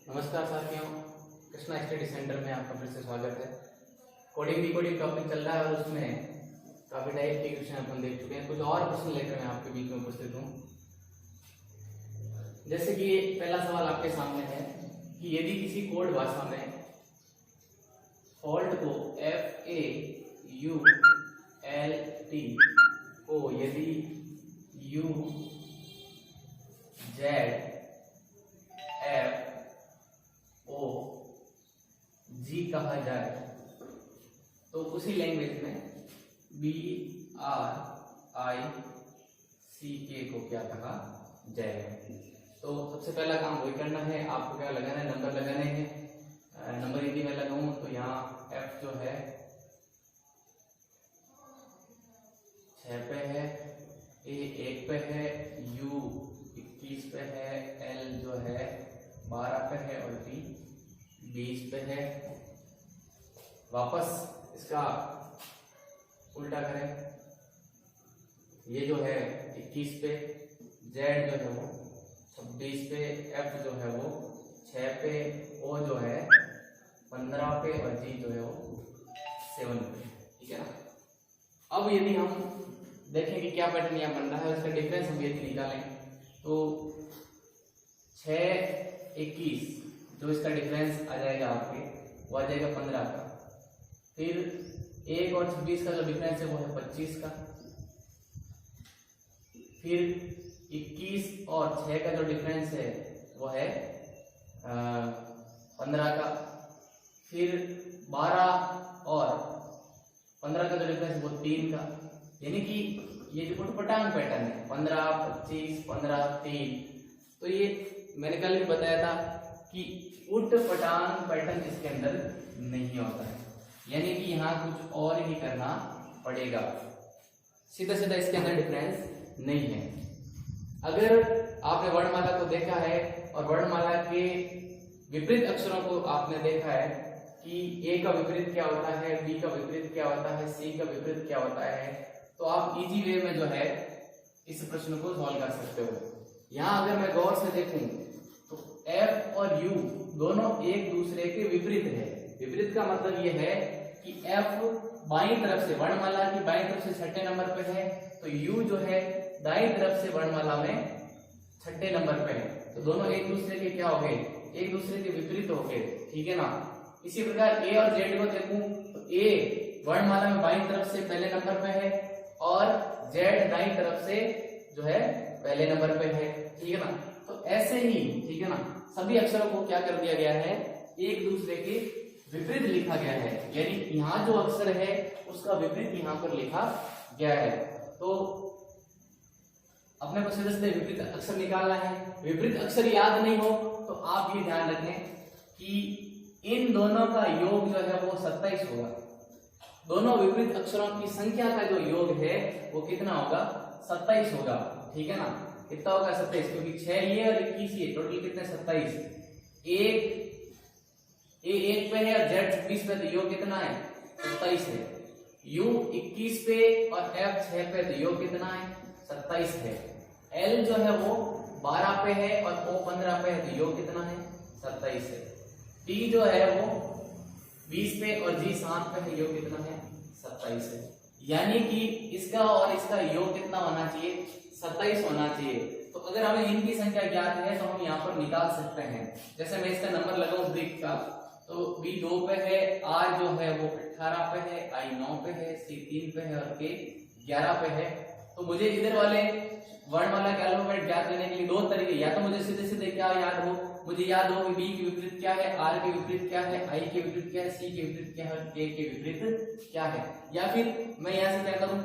नमस्कार साथियों, Krishna study centre में आपका फिर से स्वागत है। कोडिंग डिकोडिंग टॉपिक चल रहा है और उसमें काफी टाइप के क्वेश्चन अपन देख चुके हैं। कुछ और प्रश्न लेकर मैं आपके बीच में उपस्थित हूँ। जैसे कि पहला सवाल आपके सामने है कि यदि किसी कोड भाषा में फॉल्ट को FAULT को यदि UZFOG कहा जाए तो उसी लैंग्वेज में BRICK को क्या कहा जाएगा। तो सबसे पहला काम वही करना है, आपको क्या लगाना है, नंबर लगाने हैं। नंबर यदि मैं लगाऊं तो यहाँ F जो है 6 पे है, A 1 पे है, U 21 पे है, L जो है 12 पे है और T 20 पे है। वापस इसका उल्टा करें, ये जो है 21 पे, Z जो है वो 26 पे, F जो है वो 6 पे, O जो है 15 पे और G जो है वो 7 पे। ठीक है ना। अब यदि हम देखें कि क्या पैटर्न यहाँ बन रहा है, उसका डिफरेंस हम यदि निकालें तो 6 21 जो इसका डिफरेंस आ जाएगा आपके वो आ जाएगा 15 का। फिर 1 और 26 का जो डिफरेंस है वो है 25 का। फिर 21 और 6 का जो डिफरेंस है वो है 15 का। फिर 12 और 15 का जो डिफरेंस है वो 3 का। यानी कि ये जो उटपटांग पैटर्न है 15 25 15 3, तो ये मैंने कल भी बताया था कि उटपटांग पैटर्न इसके अंदर नहीं होता है, यानी कि यहाँ कुछ और ही करना पड़ेगा। सीधा सीधा इसके अंदर डिफरेंस नहीं है। अगर आपने वर्णमाला को देखा है और वर्णमाला के विपरीत अक्षरों को आपने देखा है कि A का विपरीत क्या होता है, B का विपरीत क्या होता है, C का विपरीत क्या होता है, तो आप इजी वे में जो है इस प्रश्न को सॉल्व कर सकते हो। यहाँ अगर मैं गौर से देखूं तो F और U दोनों एक दूसरे के विपरीत है। विपरीत का मतलब ये है कि F बाईं तरफ से, वर्णमाला की बाईं तरफ से 6ठे नंबर पे है, तो U जो है दाईं तरफ से वर्णमाला में 6ठे नंबर पे है। तो दोनों एक दूसरे के क्या हो गए, एक दूसरे के विपरीत हो गए। ठीक है ना। इसी प्रकार A और Z को देखूं तो A वर्णमाला में बाईं तरफ से पहले नंबर पे है और Z दाईं तरफ से जो है पहले नंबर पे है। ठीक है ना। तो ऐसे ही, ठीक है ना, सभी अक्षरों को क्या कर दिया गया है, एक दूसरे के विपरीत लिखा गया है। यानी यहाँ जो अक्षर है उसका विपरीत यहाँ पर लिखा गया है। तो अपने को सीधे सीधे विपरीत अक्षर निकालना है। विपरीत अक्षर याद नहीं हो तो आप ये ध्यान रखें कि इन दोनों का योग जो है वो 27 होगा। दोनों विपरीत अक्षरों की संख्या का जो योग है वो कितना होगा, 27 होगा। ठीक है ना। कितना होगा, 27, क्योंकि 6 ये और 21 ये, टोटल कितने, 27। A 1 पे है और Z 26 पे, तो योग कितना है, 27 है। U 21 पे और F 6 पे, तो योग कितना है, 27 है। L जो है वो 12 पे है और O 15 पे है, तो योग कितना है, 27 है। T जो है वो 20 पे और G 7 पे है, योग कितना है, 27 है। यानी कि इसका और इसका योग कितना होना चाहिए, 27 होना चाहिए। तो अगर हमें इनकी संख्या ज्ञात है तो हम यहाँ पर निकाल सकते हैं। जैसे मैं इसका नंबर लगाऊं ब्रिक का, तो B 2 पे है, R जो है वो 18 पे है, I 9 पे है, C 3 पे है और K 11 पे है। तो मुझे इधर वाले वर्णमाला के अल्फाबेट ज्ञात करने के लिए दो तरीके, या तो मुझे सीधे सीधे क्या याद हो, मुझे याद हो कि B के विपरीत क्या है, R के विपरीत क्या है, I के विपरीत क्या है, C के विपरीत क्या है और K के विपरीत क्या है। या फिर मैं यहाँ से क्या करूं,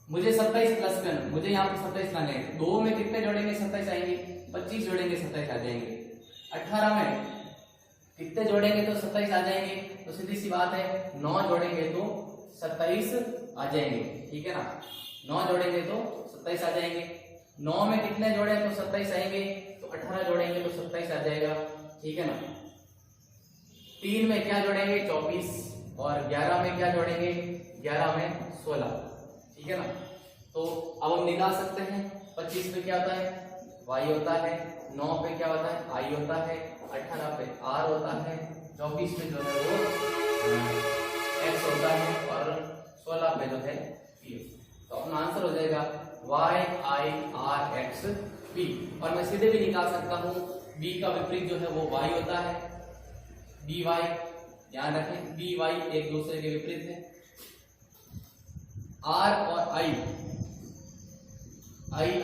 मुझे 27 प्लस करना, मुझे यहाँ पर 27 लाने हैं। 2 में कितने जोड़ेंगे, 27 आएंगे, 25 जोड़ेंगे 27 आ जाएंगे। 18 में कितने जोड़ेंगे तो 27 आ जाएंगे। तो सीधी सी बात है, 9 जोड़ेंगे तो 27 आ जाएंगे। ठीक है ना। 9 जोड़ेंगे तो 27 आ जाएंगे। 9 में कितने जोड़े तो 27 आएंगे, तो 18 जोड़ेंगे तो 27 आ जाएगा। ठीक है ना। 3 में क्या जोड़ेंगे, 24, और 11 में क्या जोड़ेंगे, 11 में 16। ठीक है ना। तो अब हम निकाल सकते हैं 25 में क्या होता है, y होता है 9 पे क्या होता है आई होता है, 18 पे आर होता है, 24 में जो है वो एक्स होता है और 16 पे जो है पी। तो अपना आंसर हो जाएगा Y I R X P. और मैं सीधे भी निकाल सकता हूँ बी का विपरीत जो है वो वाई होता है, बी वाई, ध्यान रखें बी वाई एक दूसरे के विपरीत है। आर और आई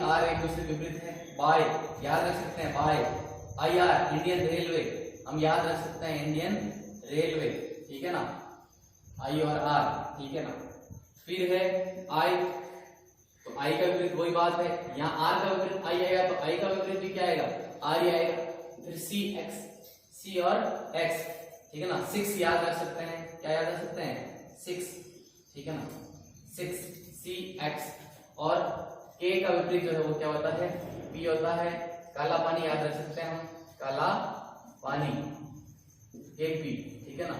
आर एक दूसरे के विपरीत है। बाय याद रख सकते हैं, by I R Indian Railway, हम याद रख सकते हैं इंडियन रेलवे, ठीक है ना, आई और आर, ठीक है ना। फिर है आई, तो आई का विपरीत वही बात है, यहाँ आर का विपरीत आई आएगा तो आई का विपरीत भी क्या आएगा आर ही आएगा। फिर सी एक्स, सी और एक्स, ठीक है ना। 6 याद रख सकते हैं, क्या याद रख सकते हैं 6, ठीक है ना, 6 सी एक्स। और के का विपरीत जो है वो क्या होता है पी होता है। काला पानी याद रख सकते हैं हम, काला पानी केपी, ठीक है ना,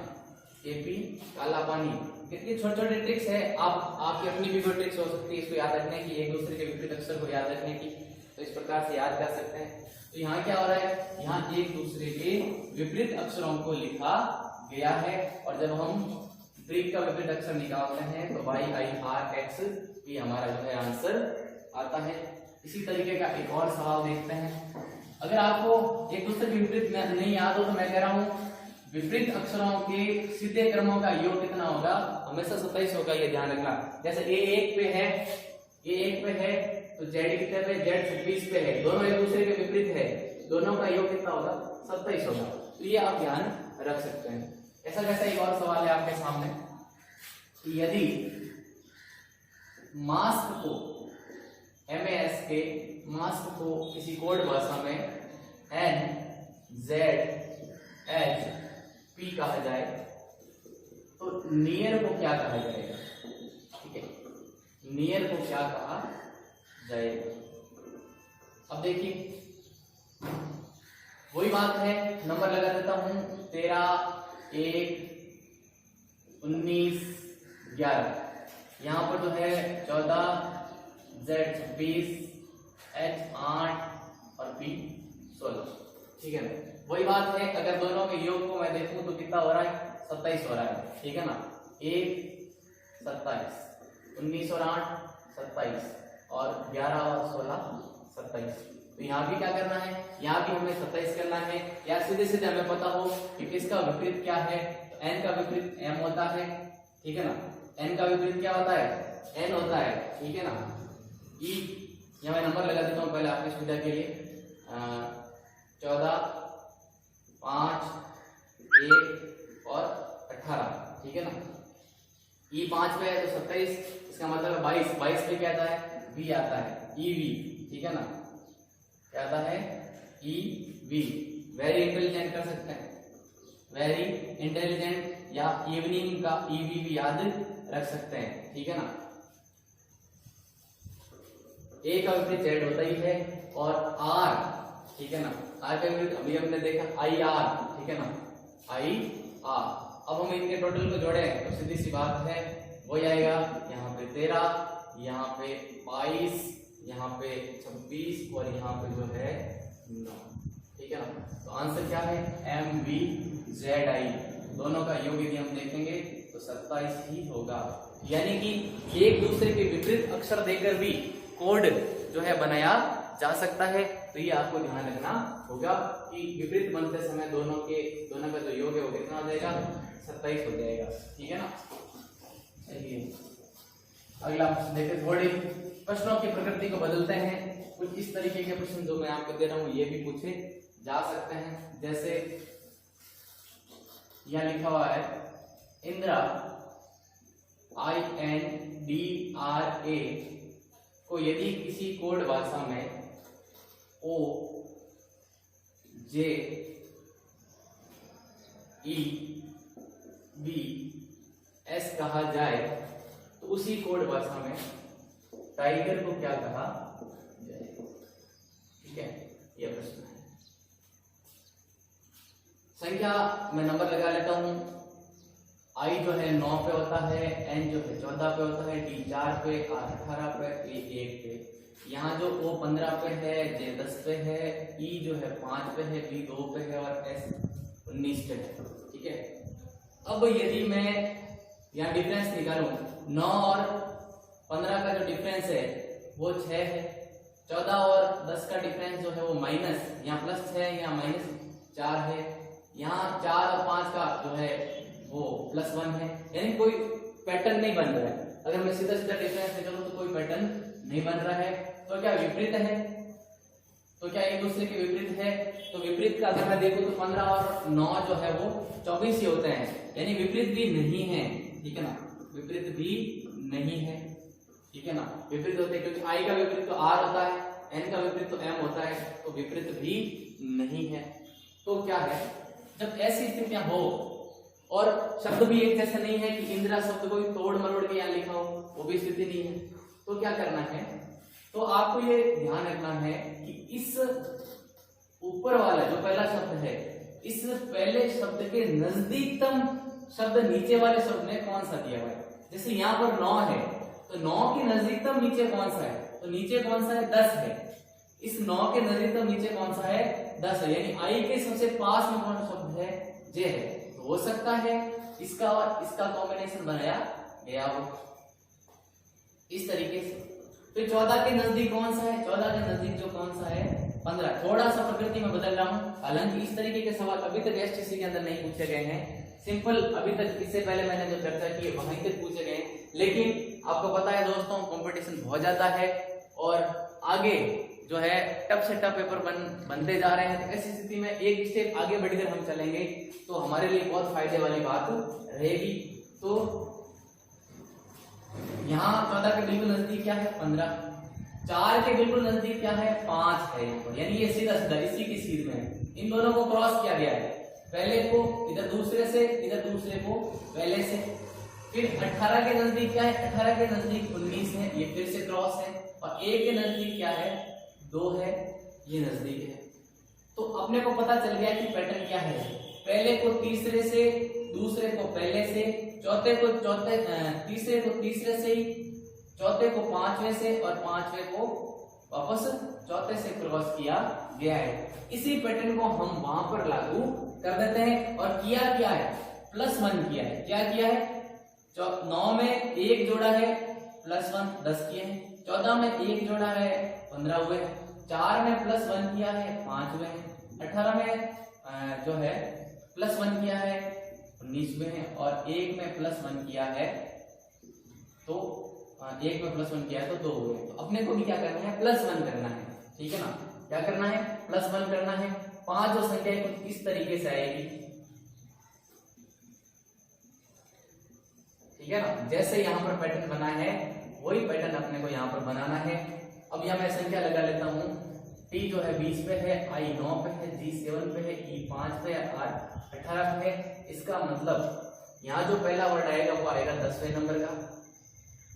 केपी काला पानी। कितनी छोटे छोटे ट्रिक्स है, आपकी अपनी भी कोई ट्रिक्स हो सकती है इसको याद रखने की, एक दूसरे के विपरीत अक्षर को याद रखने की, तो इस प्रकार से याद कर सकते हैं। तो यहाँ क्या हो रहा है, यहाँ एक दूसरे के विपरीत अक्षरों को लिखा गया है और जब हम ट्रिक का विपरीत अक्षर निकालते हैं तो Y I R X P हमारा जो है आंसर आता है। इसी तरीके का एक और सवाल देखते हैं। अगर आपको एक दूसरे के विपरीत नहीं याद हो तो मैं कह रहा हूं विपरीत अक्षरों के सीधे क्रमों का योग कितना होगा, हमेशा 27 होगा, ये ध्यान रखना। जैसे ए 1 पे है तो जेड कितने पे, जेड 26 पे है, दोनों एक दूसरे के विपरीत है, दोनों का योग कितना होगा 27 होगा। तो ये आप ध्यान रख सकते हैं। ऐसा जैसा एक और सवाल है आपके सामने, यदि मास्क को MAS के मास्क को किसी कोड भाषा में NZH P कहा जाए तो नियर को क्या कहा जाएगा, ठीक है, नियर को क्या कहा जाएगा। अब देखिए वही बात है, नंबर लगा देता हूं 13 1 19 11, यहां पर जो है 14 Z 26 H 8 और P 16, ठीक है ना। वही बात है, अगर दोनों के योग को मैं देखूं तो कितना हो रहा है 27 हो रहा है, ठीक है ना। 1 27, 19 और 8 27 और 11 और 16 27। तो यहाँ भी क्या करना है, यहाँ भी हमें 27 करना है, या सीधे सीधे हमें पता हो कि किसका विपरीत क्या है। तो n का विपरीत m होता है, ठीक है ना, n का विपरीत क्या होता है n होता है, ठीक है ना। e यहाँ मैं नंबर लगा देता हूँ पहले आपकी सुविधा के लिए, 14 5 1 और 18, ठीक है ना। e 5 पे है तो 27, इसका मतलब 22 पे क्या आता है v आता है, EV, ठीक है ना, क्या आता है EV। वेरी इंटेलिजेंट कर सकते हैं, वेरी इंटेलिजेंट, या इवनिंग का EV भी याद रख सकते हैं, ठीक है ना। A का विपरीत Z होता ही है और R, ठीक है ना, R का विपरीत अभी हमने देखा IR, ठीक है ना, IR। अब हम इनके टोटल को जोड़े तो सीधी सी बात है वही आएगा, यहाँ पे 13, यहाँ पे 22, यहाँ पे 26 और यहाँ पे जो है 9, ठीक है ना। तो आंसर क्या है MVZI, दोनों का योग यदि हम देखेंगे तो 27 ही होगा। यानी कि एक दूसरे के विपरीत अक्षर देकर भी कोड जो है बनाया जा सकता है। तो ये आपको ध्यान रखना होगा कि विपरीत बनते समय दोनों का जो योग है वो कितना हो जाएगा 27 हो जाएगा, ठीक है ना। चलिए अगला प्रश्न देखते, थोड़ी प्रश्नों की प्रकृति को बदलते हैं। कुछ इस तरीके के प्रश्न जो मैं आपको दे रहा हूँ ये भी पूछे जा सकते हैं। जैसे यहाँ लिखा हुआ है इंदिरा INDRA को यदि किसी कोड भाषा में OJEBS कहा जाए तो उसी कोड भाषा में टाइगर को क्या कहा जाए, ठीक है, यह प्रश्न है। संख्या में नंबर लगा लेता हूं। I जो है 9 पे होता है, N जो है 14 पे होता है, D 4 पे, R 18 पे, A 1 पे, यहाँ जो O 15 पे है, J 10 पे है, E जो है 5 पे है, B 2 पे है और S 19 पे है। ठीक है, अब यदि मैं यहाँ डिफरेंस निकालूं, 9 और 15 का जो डिफरेंस है वो 6 है, 14 और 10 का डिफरेंस जो है वो माइनस, यहाँ प्लस 6 है, यहाँ माइनस 4 है, यहाँ 4 और 5 का जो है वो प्लस 1 है, यानी कोई पैटर्न नहीं बन रहा है। अगर मैं सीधा सीधा डिफरेंस निकालूं तो कोई पैटर्न नहीं बन रहा है। तो क्या विपरीत है? तो क्या एक दूसरे के विपरीत है? तो विपरीत का अगर मैं देखूं तो 15 और 9 जो है वो 24 ही होते हैं, यानी विपरीत भी नहीं है। ठीक है ना, विपरीत भी नहीं है। ठीक है ना, विपरीत होते हैं क्योंकि I का विपरीत तो R होता है, N का विपरीत तो M होता है, तो विपरीत भी नहीं है। तो क्या है, जब ऐसी स्थितियां हो और शब्द भी एक जैसा नहीं है कि इंदिरा शब्द को तोड़ मरोड़ के यहाँ लिखा हो, वो भी स्थिति नहीं है, तो क्या करना है? तो आपको ये ध्यान रखना है कि इस ऊपर वाला जो पहला शब्द है, इस पहले शब्द के नजदीकतम शब्द नीचे वाले शब्द में कौन सा दिया हुआ है। जैसे यहाँ पर 9 है, तो 9 के नजदीकतम नीचे कौन सा है? तो नीचे कौन सा है? 10 है। इस 9 के नजदीकतम नीचे कौन सा है? 10 है, यानी I के सबसे पास में कौन सा शब्द है? J है। तो हो सकता है इसका और इसका कॉम्बिनेशन बनाया गया हो इस तरीके से। फिर 14 के नजदीक कौन सा है? 14 के नजदीक जो कौन सा है? 15। थोड़ा सा प्रकृति में बदल रहा हूं, हालांकि इस तरीके के सवाल अभी तक एसटीसी के अंदर नहीं पूछे गए हैं। सिंपल अभी तक, इससे पहले मैंने जो चर्चा की है वहीं तक पूछे गए, लेकिन आपको पता है दोस्तों कंपटीशन बहुत ज्यादा है और आगे जो है टफ से टफ पेपर बनते जा रहे हैं। तो ऐसी स्थिति में एक स्टेप आगे बढ़कर हम चलेंगे तो हमारे लिए बहुत फायदे वाली बात रहेगी। तो यहाँ 14 के बिल्कुल नजदीक क्या है? 15। 4 के बिल्कुल नजदीक क्या है? 5 है यहाँ पर, यानी ये सीधा सीधा इसी की सीध में है। इन दोनों को क्रॉस किया गया है, पहले को इधर दूसरे से, इधर दूसरे को पहले से। फिर 18 के नजदीक क्या है? 18 के नजदीक 19 है, ये फिर से क्रॉस है। और 1 के नजदीक क्या है? 2 है, ये नजदीक है। तो अपने को पता चल गया कि पैटर्न क्या है। पहले को तीसरे से, दूसरे को पहले से, चौथे को चौथे, तीसरे को तीसरे से ही, चौथे को पांचवें से और पांचवें को वापस चौथे से क्रॉस किया गया है। इसी पैटर्न को हम वहां पर लागू कर देते हैं। और किया क्या है? +1 किया है। क्या किया है? 9 में 1 जोड़ा है, +1 10 किए हैं। 14 में 1 जोड़ा है, 15 हुए। 4 में +1 किया है, 5 हुए। 18 में जो है +1 किया है, 19 हुए हैं। और 1 में +1 किया है, तो 1 में +1 किया है तो 2 हुए। तो अपने को भी क्या करना है? +1 करना है। ठीक है ना, क्या करना है? +1 करना है। 5 जो संख्या है कुछ इस तरीके से आएगी। ठीक है ना, जैसे यहाँ पर पैटर्न बना है वही पैटर्न अपने को यहाँ पर बनाना है। अब यहाँ मैं संख्या लगा लेता हूँ। T जो है 20 पे है, I 9 पे है, G 7 पे है, E 5 पे है, R 18 पे है। इसका मतलब यहाँ जो पहला वर्ड आएगा वो आएगा 10वें नंबर का,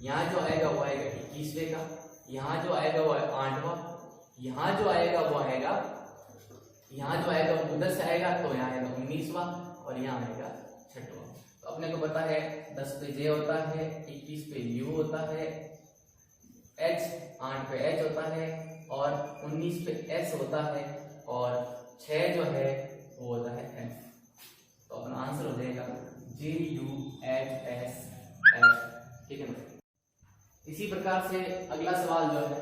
यहाँ जो आएगा वो आएगा 21वें का, यहाँ जो आएगा वो 8वां, यहाँ जो आएगा वो आएगा, यहाँ जो आएगा वो उधर से आएगा तो यहाँ आएगा 19वां और यहाँ आएगा 6वां। तो अपने को पता है 10 पे J होता है, 21 पे U होता है, H 8 पे H होता है और 19 पे S होता है और 6 जो है वो होता है M। तो अपना आंसर हो जाएगा JUHS। ठीक है ना। इसी प्रकार से अगला सवाल जो है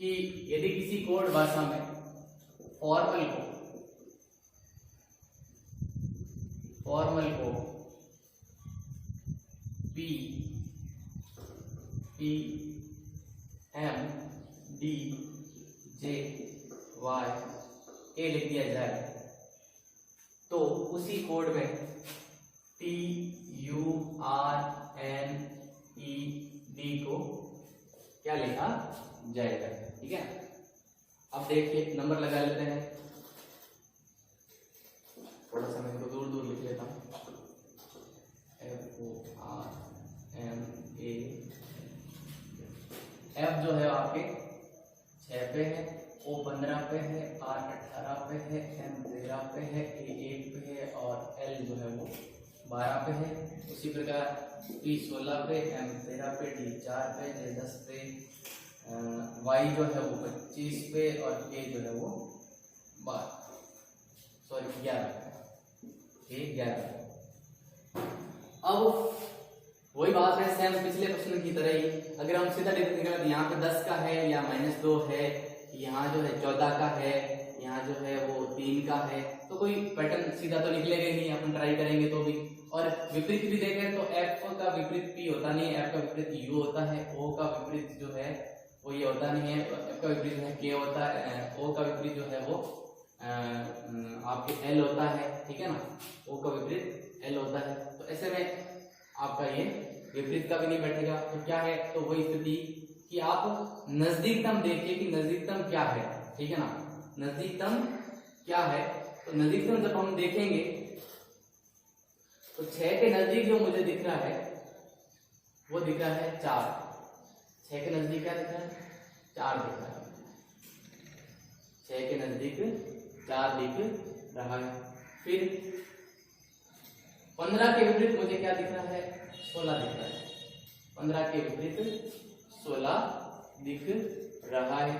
कि यदि किसी कोड भाषा में फॉर्मल को P M D J Y A लिख दिया जाए तो उसी कोड में T U R N E D को क्या लिखा जाएगा। ठीक है, अब देखिए नंबर लगा लेते हैं। थोड़ा सा मैं इसको दूर दूर लिख लेता हूँ। FORMA। F जो है आपके 6 पे है, O 15 पे है, R 18 पे है, M 13 पे है, A 1 पे है और L जो है वो 12 पे है। उसी प्रकार P 16 पे, M 13 पे, D 4 पे, J 10 पे, Y जो है वो 25 पे और K जो है वो 11। अब वही बात है सेम पिछले प्रश्न की तरह ही, अगर हम सीधा देखेंगे यहाँ पे 10 का है या -2 है, यहाँ जो है 14 का है, यहाँ जो है वो 3 का है, तो कोई पैटर्न सीधा तो निकलेगा ही नहीं, अपन ट्राई करेंगे तो भी। और विपरीत भी देखें तो F का विपरीत P होता नहीं है, F का विपरीत U होता है, O का विपरीत जो है वो ये होता नहीं है, F का विपरीत जो है K होता है, O का विपरीत जो है वो आपके L होता है, ठीक है ना, O का विपरीत L होता है। तो ऐसे में आपका ये विपरीत का भी नहीं बैठेगा। तो क्या है, तो वही स्थिति कि आप नजदीकतम देखिए कि नजदीकतम क्या है, ठीक है ना, नजदीकतम क्या है। तो नजदीकतम जब हम देखेंगे तो 6 के नजदीक जो मुझे दिख रहा है वो दिख रहा है 4। 6 के नजदीक क्या दिख रहा है, 4 दिख रहा है। 6 के नजदीक 4 दिख रहा है। फिर 15 के विपरीत मुझे क्या दिख रहा है, 16 दिख रहा है। 15 के विपरीत 16 दिख रहा है।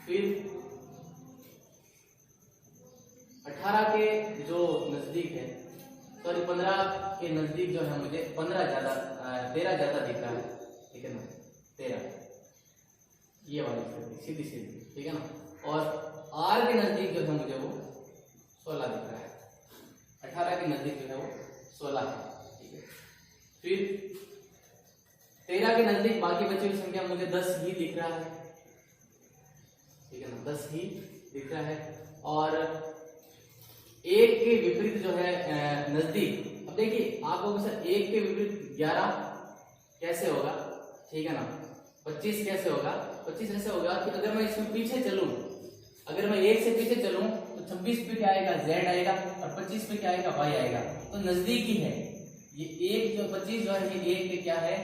फिर 18 के जो नजदीक है, सॉरी 15 के नजदीक जो है मुझे 13 ज्यादा दिख रहा है, ठीक है ना, 13, ये वाली स्थिति सीधी सीधी, ठीक है ना। और R के नजदीक जो है मुझे वो 16 दिख रहा है। 18 के नजदीक जो है वो 16 है, ठीक है। फिर 13 के नजदीक बाकी बची हुई संख्या मुझे 10 ही दिख रहा है, ठीक है ना, 10 ही दिख रहा है। और 1 के विपरीत जो है नजदीक, अब देखिए आपको सर 1 के विपरीत 11 कैसे होगा, ठीक है ना, 25 कैसे होगा। 25 ऐसे होगा कि अगर मैं इसमें पीछे चलूं, अगर मैं 1 से पीछे चलूं तो 26 पे क्या आएगा, Z आएगा, और 25 पे क्या आएगा, Y आएगा। तो नजदीक ही है ये 1 जो 25 जो है ये 1 के क्या है,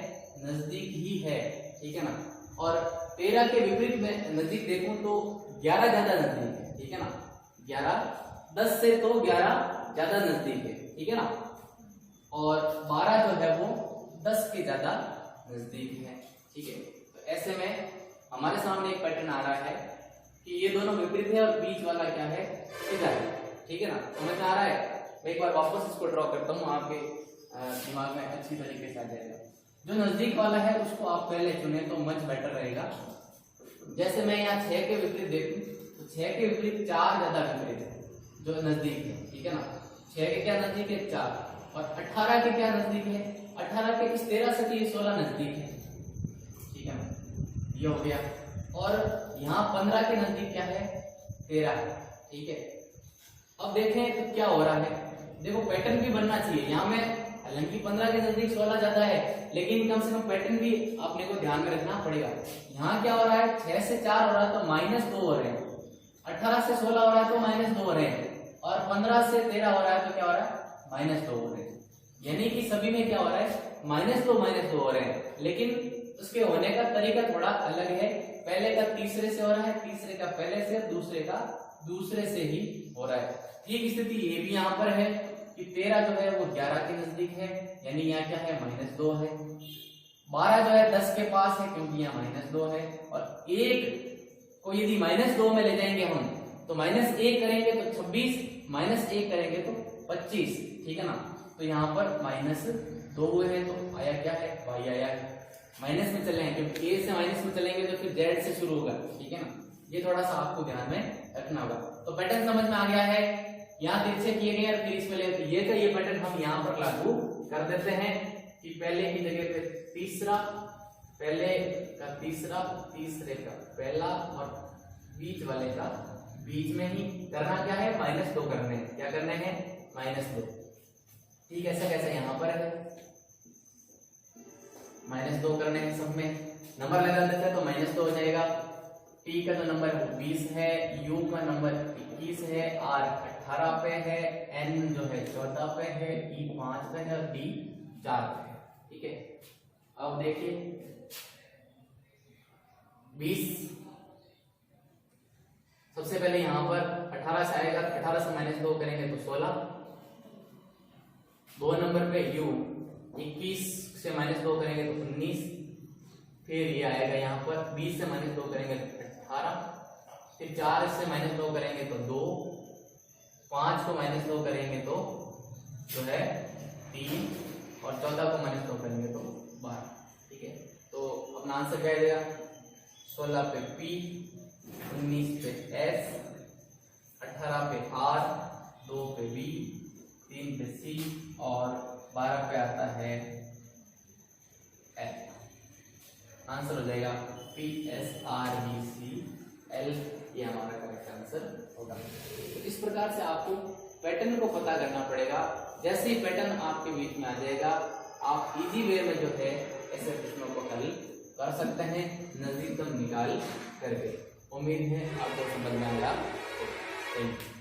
नजदीक ही है, ठीक है ना। और 13 के विपरीत में नजदीक देखूं तो 11 ज्यादा नजदीक है, ठीक है ना, 11 10 से तो 11 ज्यादा नजदीक है, ठीक है ना। और 12 जो है वो 10 के ज्यादा नजदीक है, ठीक है। तो ऐसे में हमारे सामने एक पैटर्न आ रहा है कि ये दोनों विपरीत है और बीच वाला क्या है, सीधा है, ठीक है ना, समझ में आ रहा है। मैं एक बार वापस इसको ड्रॉ करता हूँ, आपके दिमाग में अच्छी तरीके से आ जाएगा। जो नजदीक वाला है उसको आप पहले चुने तो मच बेटर रहेगा। जैसे मैं यहाँ 6 के विपरीत देखूं तो 6 के विपरीत 4 ज्यादा विपरीत है, जो नजदीक है, ठीक है ना। 6 के क्या नजदीक है, 4, और 18 के क्या नजदीक है, 18 के इस 13 से ये 16 नजदीक है, ठीक है ना, ये हो गया। और यहाँ 15 के नजदीक क्या है, 13 है, ठीक है। अब देखें तो क्या हो रहा है, देखो पैटर्न भी बनना चाहिए यहाँ में, हालांकि 15 के नजदीक 16 ज्यादा है, लेकिन कम से कम पैटर्न भी अपने को ध्यान में रखना पड़ेगा। यहाँ क्या हो रहा है, 6 से 4 हो रहा है तो -2 हो रहे हैं, 18 से 16 हो रहा है तो -2 हो रहे हैं, और 15 से 13 हो रहा है तो क्या हो रहा है, -2 हो रहे हैं। यानी कि सभी में क्या हो रहा है, -2 हो रहे हैं, लेकिन उसके होने का तरीका थोड़ा अलग है। पहले का तीसरे से हो रहा है, तीसरे का पहले से, दूसरे का दूसरे से ही हो रहा है। ठीक स्थिति ये भी यहाँ पर है कि 13 जो है वो 11 के नजदीक है, यानी यहाँ क्या है, -2 है। 12 जो है 10 के पास है क्योंकि यहाँ -2 है, और 1 को यदि -2 में ले जाएंगे हम तो -1 करेंगे तो 26, -1 करेंगे तो 25, ठीक है ना। तो यहाँ पर -2 हुए हैं, तो आया क्या है, y आया है। माइनस में चले हैं क्योंकि a से माइनस में चलेंगे तो फिर z से शुरू होगा, ठीक है ना। ये थोड़ा सा आपको ध्यान में रखना होगा। तो पैटर्न समझ में आ गया है, यहाँ तिरछे किए गए और फिर इसमें ले, ये का ये पैटर्न हम यहाँ पर लागू कर देते हैं कि पहले की जगह पे तीसरा, पहले का तीसरा, तीसरे का पहला, और बीच वाले का बीच में ही करना क्या है, -2 करने हैं। क्या करने हैं, -2। ठीक है, ऐसा कैसे यहाँ पर है, -2 करने हैं सब में। नंबर लगा देते हैं तो -2 हो जाएगा। T का जो नंबर 20 है, U का नंबर 21 है, R 18 पे है, N जो है 14 पे है, E 5 पे है, और D 4 पे है, ठीक है। अब देखिए 20 सबसे पहले यहाँ पर 18 से आएगा, 18 से -2 करेंगे तो 16, 2 नंबर पे u, 21 से -2 करेंगे तो 19, फिर ये आएगा यहाँ पर 20 से -2 करेंगे तो 18, फिर 4 से -2 करेंगे तो 2, 5 को -2 करेंगे तो जो है 3, और 14 को -2 करेंगे तो 12। ठीक है, तो अपना आंसर क्या आएगा? 16 पे P, 19 पे S, 18 पे R, 2 पे B, 3 पे C और 12 पे आता है L। आंसर हो जाएगा PSRBCL, ये हमारा करेक्ट आंसर होगा। तो इस प्रकार से आपको पैटर्न को पता करना पड़ेगा। जैसे ही पैटर्न आपके बीच में आ जाएगा, आप इजी वे में जो है ऐसे प्रश्नों को हल कर सकते हैं, नजदीकतम निकाल करके। उम्मीद है आपको समझ में आया। Thank you.